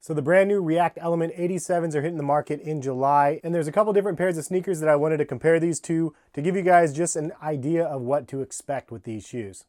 So the brand new React Element 87s are hitting the market in July, and there's a couple different pairs of sneakers that I wanted to compare these to give you guys just an idea of what to expect with these shoes.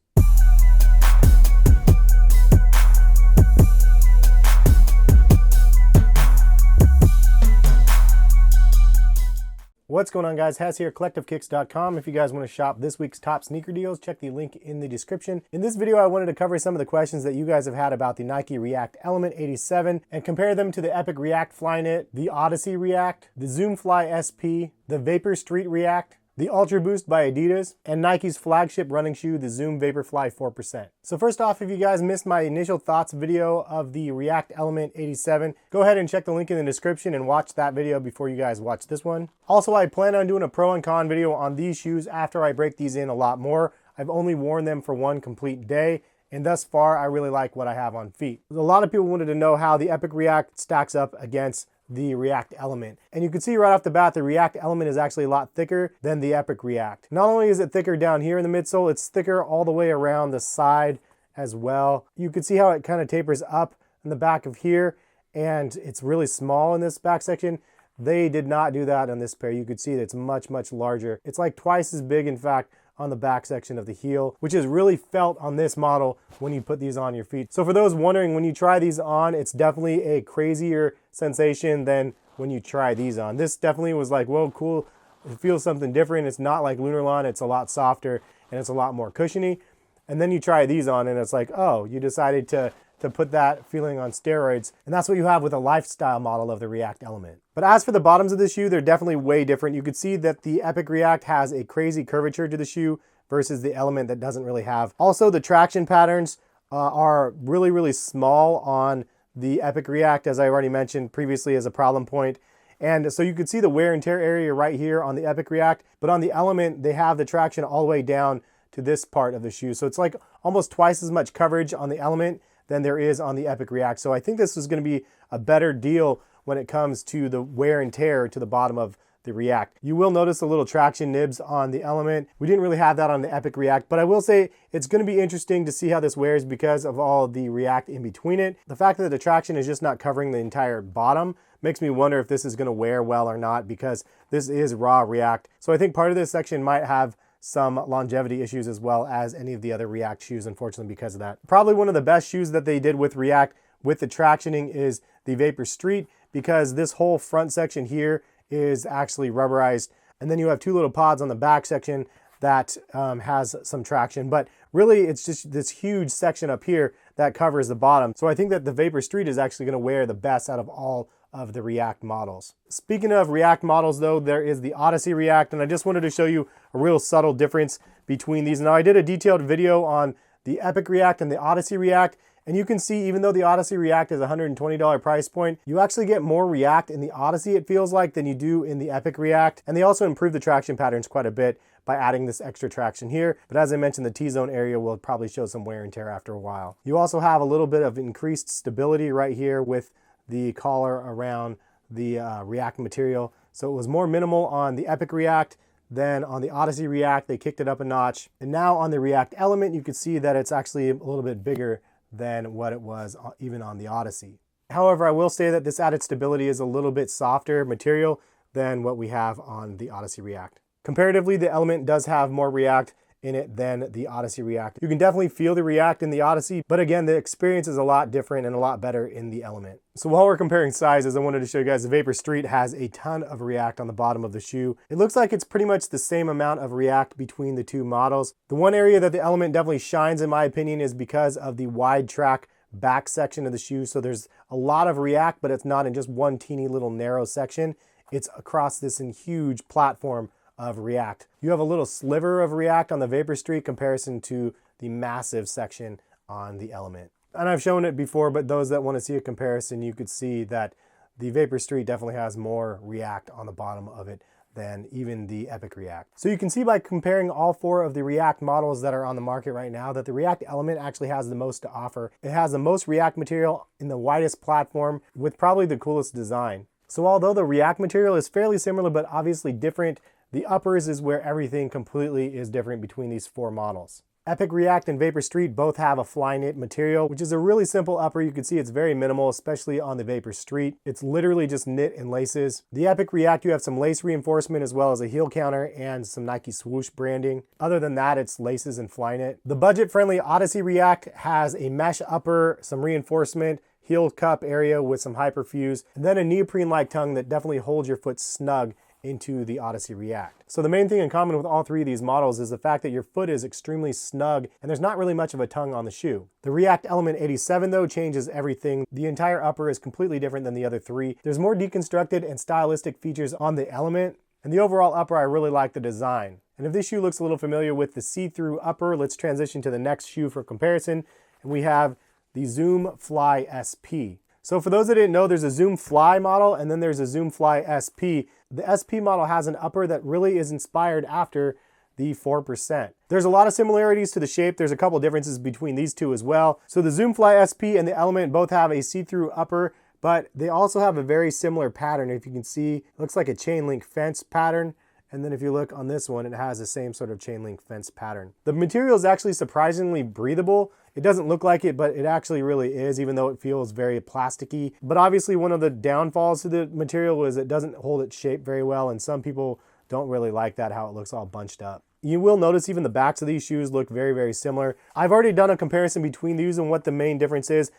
What's going on, guys? Has here, CollectiveKicks.com. If you guys want to shop this week's top sneaker deals, check the link in the description. In this video, I wanted to cover some of the questions that you guys have had about the Nike React Element 87 and compare them to the Epic React Flyknit, the Odyssey React, the Zoom Fly SP, the Vapor Street React, the Ultra Boost by Adidas, and Nike's flagship running shoe, the Zoom Vaporfly 4%. So first off, if you guys missed my initial thoughts video of the React Element 87, go ahead and check the link in the description and watch that video before you guys watch this one. Also, I plan on doing a pro and con video on these shoes after I break these in a lot more. I've only worn them for one complete day, and thus far, I really like what I have on feet. A lot of people wanted to know how the Epic React stacks up against the React Element. And you can see right off the bat, the React Element is actually a lot thicker than the Epic React. Not only is it thicker down here in the midsole, it's thicker all the way around the side as well. You can see how it kind of tapers up in the back of here, and it's really small in this back section. They did not do that on this pair. You could see that it's much, much larger. It's like twice as big, in fact, on the back section of the heel, which is really felt on this model when you put these on your feet. So for those wondering, when you try these on, it's definitely a crazier sensation than when you try these on. This definitely was like, whoa, cool. It feels something different. It's not like Lunarlon. It's a lot softer and it's a lot more cushiony. And then you try these on and it's like, oh, you decided to put that feeling on steroids. And that's what you have with a lifestyle model of the React Element. But as for the bottoms of the shoe, they're definitely way different. You could see that the Epic React has a crazy curvature to the shoe versus the Element that doesn't really have. Also, the traction patterns are really, really small on the Epic React, as I already mentioned previously as a problem point. And so you could see the wear and tear area right here on the Epic React, but on the Element, they have the traction all the way down to this part of the shoe. So it's like almost twice as much coverage on the Element than there is on the Epic React. So I think this is going to be a better deal when it comes to the wear and tear to the bottom of the React. You will notice a little traction nibs on the Element. We didn't really have that on the Epic React, but I will say it's going to be interesting to see how this wears because of all the React in between it. The fact that the traction is just not covering the entire bottom makes me wonder if this is going to wear well or not, because this is raw React. So I think part of this section might have some longevity issues as well as any of the other React shoes, unfortunately, because of that. Probably one of the best shoes that they did with React with the tractioning is the Vapor Street, because this whole front section here is actually rubberized, and then you have two little pods on the back section that has some traction, but really it's just this huge section up here that covers the bottom. So I think that the Vapor Street is actually going to wear the best out of all of the React models. Speaking of React models though, there is the Odyssey React, and I just wanted to show you a real subtle difference between these. Now I did a detailed video on the Epic React and the Odyssey React, and you can see even though the Odyssey React is a $120 price point, you actually get more React in the Odyssey, it feels like, than you do in the Epic React. And they also improve the traction patterns quite a bit by adding this extra traction here. But as I mentioned, the T-zone area will probably show some wear and tear after a while. You also have a little bit of increased stability right here with the collar around the React material. So it was more minimal on the Epic React than on the Odyssey React. They kicked it up a notch. And now on the React Element, you can see that it's actually a little bit bigger than what it was even on the Odyssey. However, I will say that this added stability is a little bit softer material than what we have on the Odyssey React. Comparatively, the Element does have more React in it than the Odyssey React. You can definitely feel the React in the Odyssey, but again, the experience is a lot different and a lot better in the Element. So while we're comparing sizes, I wanted to show you guys the Vapor Street has a ton of React on the bottom of the shoe. It looks like it's pretty much the same amount of React between the two models. The one area that the Element definitely shines, in my opinion, is because of the wide track back section of the shoe. So there's a lot of React, but it's not in just one teeny little narrow section. It's across this huge platform of React. You have a little sliver of React on the Vapor Street comparison to the massive section on the Element. And I've shown it before, but those that want to see a comparison, you could see that the Vapor Street definitely has more React on the bottom of it than even the Epic React. So you can see by comparing all four of the React models that are on the market right now that the React Element actually has the most to offer. It has the most React material in the widest platform with probably the coolest design. So although the React material is fairly similar but obviously different, the uppers is where everything completely is different between these four models. Epic React and Vapor Street both have a flyknit material, which is a really simple upper. You can see it's very minimal, especially on the Vapor Street. It's literally just knit and laces. The Epic React, you have some lace reinforcement as well as a heel counter and some Nike swoosh branding. Other than that, it's laces and flyknit. The budget-friendly Odyssey React has a mesh upper, some reinforcement, heel cup area with some hyperfuse, and then a neoprene-like tongue that definitely holds your foot snug into the Odyssey React. So the main thing in common with all three of these models is the fact that your foot is extremely snug and there's not really much of a tongue on the shoe. The React Element 87 though changes everything. The entire upper is completely different than the other three. There's more deconstructed and stylistic features on the Element, and the overall upper, I really like the design. And if this shoe looks a little familiar with the see-through upper, let's transition to the next shoe for comparison. And we have the Zoom Fly SP. So for those that didn't know, there's a Zoom Fly model and then there's a Zoom Fly SP. The SP model has an upper that really is inspired after the 4%. There's a lot of similarities to the shape. There's a couple differences between these two as well. So the Zoom Fly SP and the Element both have a see-through upper, but they also have a very similar pattern. If you can see, it looks like a chain link fence pattern. And then if you look on this one, it has the same sort of chain link fence pattern. The material is actually surprisingly breathable. It doesn't look like it, but it actually really is, even though it feels very plasticky. But obviously one of the downfalls to the material is it doesn't hold its shape very well, and some people don't really like that, how it looks all bunched up. You will notice even the backs of these shoes look very, very similar. I've already done a comparison between these and what the main difference is.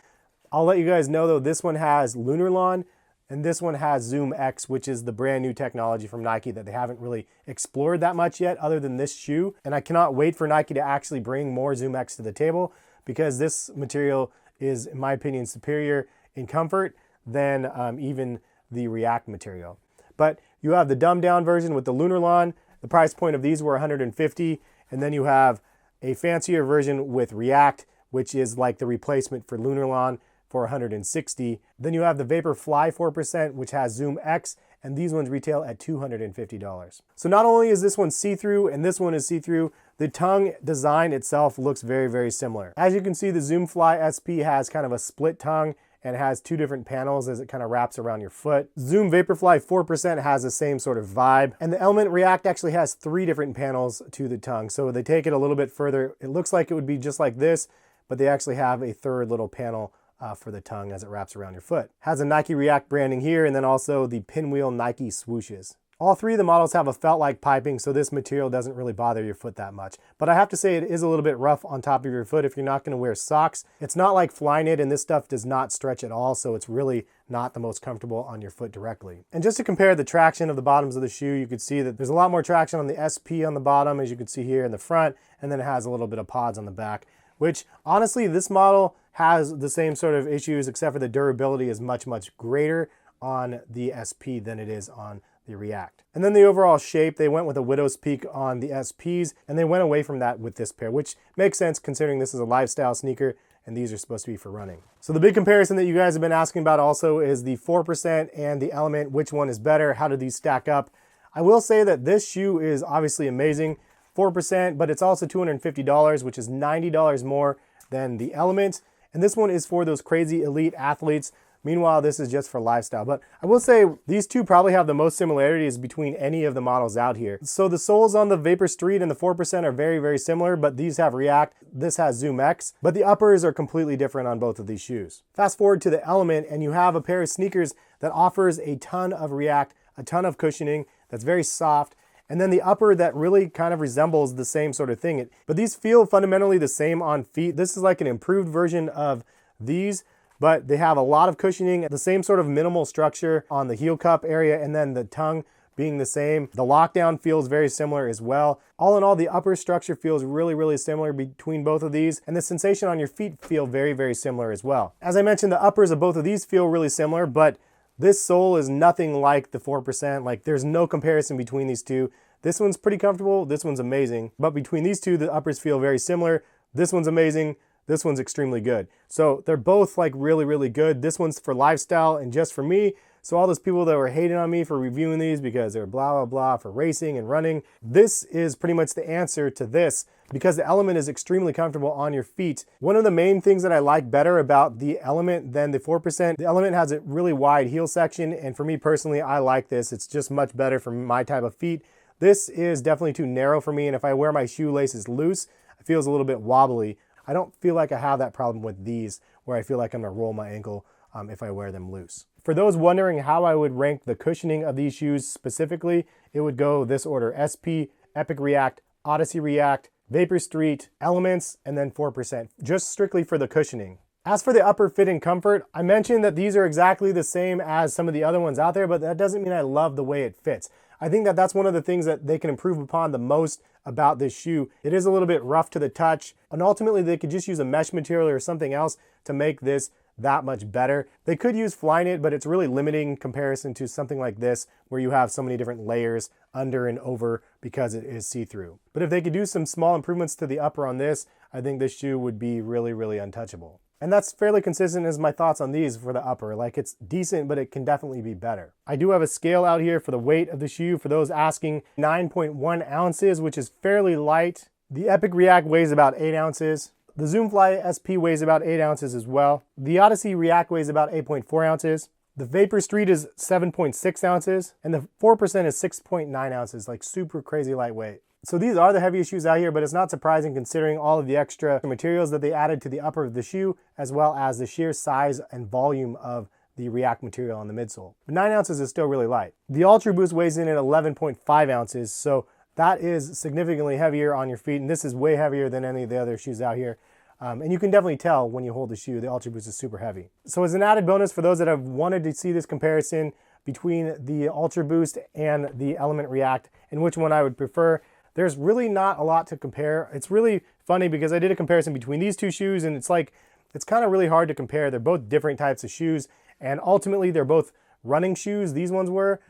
I'll let you guys know though, this one has Lunar Lawn, and this one has Zoom X, which is the brand new technology from Nike that they haven't really explored that much yet other than this shoe. And I cannot wait for Nike to actually bring more Zoom X to the table, because this material is, in my opinion, superior in comfort than even the React material. But you have the dumbed down version with the Lunar Lawn. The price point of these were $150. And then you have a fancier version with React, which is like the replacement for Lunar Lawn, for $160. Then you have the Vaporfly 4%, which has Zoom X, and these ones retail at $250. So not only is this one see-through and this one is see-through, the tongue design itself looks very, very similar. As you can see, the Zoom Fly SP has kind of a split tongue and has two different panels as it kind of wraps around your foot. Zoom Vaporfly 4% has the same sort of vibe. And the Element React actually has three different panels to the tongue. So they take it a little bit further. It looks like it would be just like this, but they actually have a third little panel for the tongue as it wraps around your foot. Has a Nike React branding here, and then also the pinwheel Nike swooshes. All three of the models have a felt-like piping, so this material doesn't really bother your foot that much. But I have to say it is a little bit rough on top of your foot if you're not going to wear socks. It's not like flyknit, and this stuff does not stretch at all, so it's really not the most comfortable on your foot directly. And just to compare the traction of the bottoms of the shoe, you could see that there's a lot more traction on the SP on the bottom, as you can see here in the front, and then it has a little bit of pods on the back, which honestly, this model has the same sort of issues, except for the durability is much, much greater on the SP than it is on the React. And then the overall shape, they went with a widow's peak on the SPs, and they went away from that with this pair, which makes sense considering this is a lifestyle sneaker and these are supposed to be for running. So the big comparison that you guys have been asking about also is the 4% and the Element. Which one is better? How do these stack up? I will say that this shoe is obviously amazing, 4%, but it's also $250, which is $90 more than the Element. And this one is for those crazy elite athletes. Meanwhile, this is just for lifestyle. But I will say these two probably have the most similarities between any of the models out here. So the soles on the Vapor Street and the 4% are very, very similar, but these have React. This has Zoom X, but the uppers are completely different on both of these shoes. Fast forward to the Element, and you have a pair of sneakers that offers a ton of React, a ton of cushioning, that's very soft, and then the upper that really kind of resembles the same sort of thing. But these feel fundamentally the same on feet. This is like an improved version of these, but they have a lot of cushioning, the same sort of minimal structure on the heel cup area, and then the tongue being the same. The lockdown feels very similar as well. All in all, the upper structure feels really, really similar between both of these, and the sensation on your feet feel very, very similar as well. As I mentioned, the uppers of both of these feel really similar, but this sole is nothing like the 4%. Like, there's no comparison between these two. This one's pretty comfortable, this one's amazing. But between these two, the uppers feel very similar. This one's amazing, this one's extremely good. So they're both like really, really good. This one's for lifestyle and just for me. So all those people that were hating on me for reviewing these because they're blah, blah, blah for racing and running, this is pretty much the answer to this, because the Element is extremely comfortable on your feet. One of the main things that I like better about the Element than the 4%, the Element has a really wide heel section, and for me personally, I like this. It's just much better for my type of feet. This is definitely too narrow for me, and if I wear my shoelaces loose, it feels a little bit wobbly. I don't feel like I have that problem with these where I feel like I'm gonna roll my ankle if I wear them loose. For those wondering how I would rank the cushioning of these shoes specifically, it would go this order: SP, Epic React, Odyssey React, Vapor Street, Elements, and then 4%, just strictly for the cushioning. As for the upper fit and comfort, I mentioned that these are exactly the same as some of the other ones out there, but that doesn't mean I love the way it fits. I think that that's one of the things that they can improve upon the most about this shoe. It is a little bit rough to the touch, and ultimately they could just use a mesh material or something else to make this that much better. They could use flyknit, but it's really limiting in comparison to something like this where you have so many different layers under and over because it is see-through. But if they could do some small improvements to the upper on this, I think this shoe would be really, really untouchable. And that's fairly consistent as my thoughts on these for the upper. Like, it's decent, but it can definitely be better. I do have a scale out here for the weight of the shoe. For those asking, 9.1 ounces, which is fairly light. The Epic React weighs about 8 ounces. The Zoomfly SP weighs about 8 ounces as well. The Odyssey React weighs about 8.4 ounces. The Vapor Street is 7.6 ounces. And the 4% is 6.9 ounces, like super crazy lightweight. So these are the heaviest shoes out here, but it's not surprising considering all of the extra materials that they added to the upper of the shoe, as well as the sheer size and volume of the React material on the midsole. But 9 ounces is still really light. The Ultra Boost weighs in at 11.5 ounces, so that is significantly heavier on your feet, and this is way heavier than any of the other shoes out here. And you can definitely tell when you hold the shoe, the Ultra Boost is super heavy. So as an added bonus for those that have wanted to see this comparison between the Ultra Boost and the Element React and which one I would prefer, there's really not a lot to compare. It's really funny because I did a comparison between these two shoes, and it's kind of really hard to compare. They're both different types of shoes, and ultimately they're both running shoes, these ones were,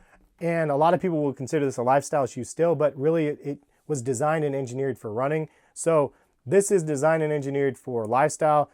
and a lot of people will consider this a lifestyle shoe still, but really it was designed and engineered for running. So this is designed and engineered for lifestyle.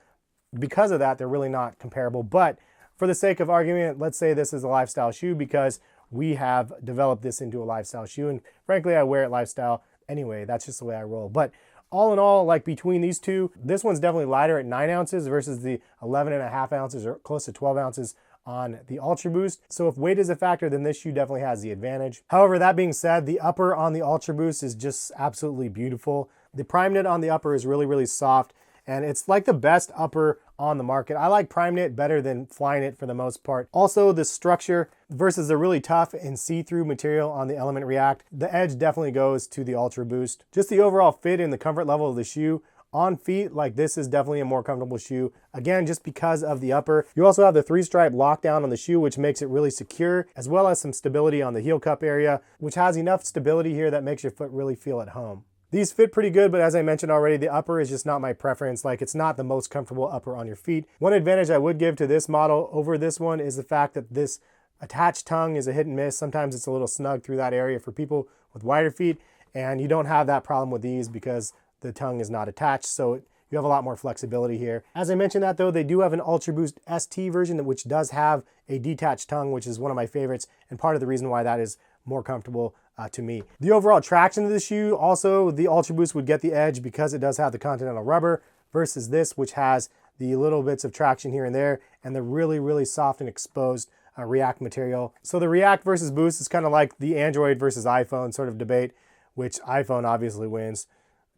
Because of that, they're really not comparable, but for the sake of argument, let's say this is a lifestyle shoe because we have developed this into a lifestyle shoe, and frankly, I wear it lifestyle anyway. That's just the way I roll. But all in all, like between these two, this one's definitely lighter at 9 ounces versus the 11.5 ounces or close to 12 ounces on the Ultra Boost. So if weight is a factor, then this shoe definitely has the advantage. However, that being said, the upper on the Ultra Boost is just absolutely beautiful. The Prime Knit on the upper is really, really soft, and it's like the best upper on the market. I like Prime Knit better than flyknit for the most part. Also, the structure versus the really tough and see-through material on the Element React, the edge definitely goes to the Ultra Boost. Just the overall fit and the comfort level of the shoe on feet, like this is definitely a more comfortable shoe. Again, just because of the upper. You also have the 3-stripe lockdown on the shoe, which makes it really secure, as well as some stability on the heel cup area, which has enough stability here that makes your foot really feel at home. These fit pretty good, but as I mentioned already, the upper is just not my preference. Like, it's not the most comfortable upper on your feet. One advantage I would give to this model over this one is the fact that this attached tongue is a hit and miss. Sometimes it's a little snug through that area for people with wider feet, and you don't have that problem with these because the tongue is not attached, so you have a lot more flexibility here. As I mentioned that though, they do have an Ultra Boost ST version which does have a detached tongue, which is one of my favorites, and part of the reason why that is more comfortable to me. The overall traction of the shoe, also the Ultra Boost would get the edge because it does have the Continental rubber versus this, which has the little bits of traction here and there, and the really, really soft and exposed React material. So the React versus Boost is kind of like the Android versus iPhone sort of debate, which iPhone obviously wins.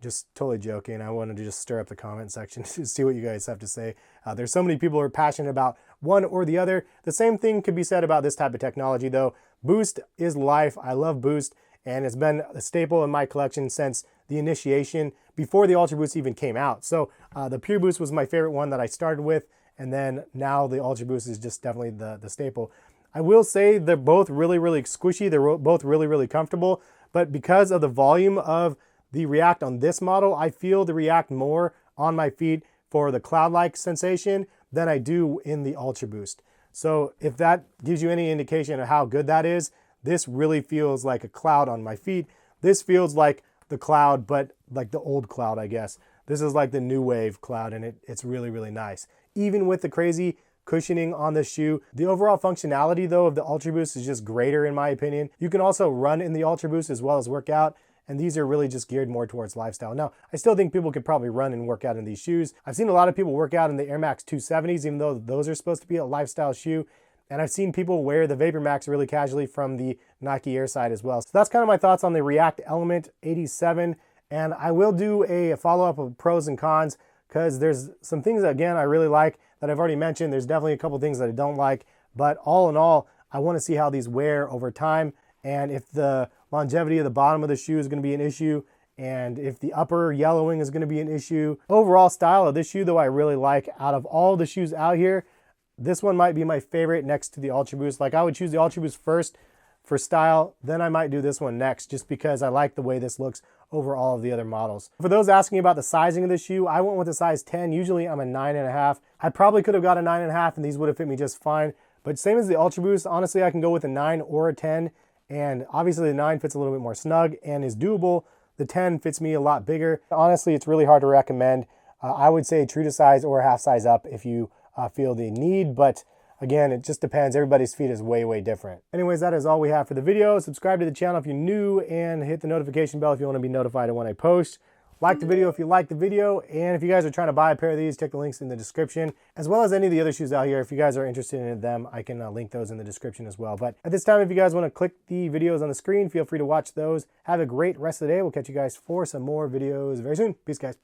Just totally joking. I wanted to just stir up the comment section to see what you guys have to say. There's so many people who are passionate about one or the other. The same thing could be said about this type of technology though. Boost is life. I love Boost, and it's been a staple in my collection since the initiation, before the Ultra Boost even came out. So the Pure Boost was my favorite one that I started with, and then now the Ultra Boost is just definitely the staple. I will say they're both really, really squishy. They're both really, really comfortable, but because of the volume of the React on this model, I feel the React more on my feet for the cloud-like sensation than I do in the Ultra Boost. So if that gives you any indication of how good that is, this really feels like a cloud on my feet. This feels like the cloud, but like the old cloud, I guess. This is like the new wave cloud, and it's really, really nice. Even with the crazy cushioning on the shoe, the overall functionality though of the Ultra Boost is just greater in my opinion. You can also run in the Ultra Boost as well as work out, and these are really just geared more towards lifestyle. Now, I still think people could probably run and work out in these shoes. I've seen a lot of people work out in the Air Max 270s, even though those are supposed to be a lifestyle shoe. And I've seen people wear the Vapor Max really casually from the Nike Air side as well. So that's kind of my thoughts on the React Element 87 And I will do a follow-up of pros and cons, because there's some things that, again, I really like that I've already mentioned. There's definitely a couple things that I don't like, but all in all, I want to see how these wear over time, and if the longevity of the bottom of the shoe is going to be an issue, and if the upper yellowing is going to be an issue. Overall style of this shoe, though, I really like. Out of all the shoes out here, this one might be my favorite next to the Ultra Boost. Like, I would choose the Ultra Boost first for style, then I might do this one next, just because I like the way this looks over all of the other models. For those asking about the sizing of this shoe, I went with a size 10. Usually I'm a 9.5. I probably could have got a 9.5 and these would have fit me just fine. But same as the Ultra Boost, honestly, I can go with a 9 or a 10. And obviously the 9 fits a little bit more snug and is doable. The 10 fits me a lot bigger. Honestly, it's really hard to recommend. I would say true to size or half size up if you feel the need, but again, it just depends. Everybody's feet is way, way different. Anyways, that is all we have for the video. Subscribe to the channel if you're new and hit the notification bell if you want to be notified of when I post. Like the video if you like the video, and if you guys are trying to buy a pair of these, check the links in the description, as well as any of the other shoes out here. If you guys are interested in them, I can link those in the description as well. But at this time, if you guys want to click the videos on the screen, feel free to watch those. Have a great rest of the day. We'll catch you guys for some more videos very soon. Peace, guys.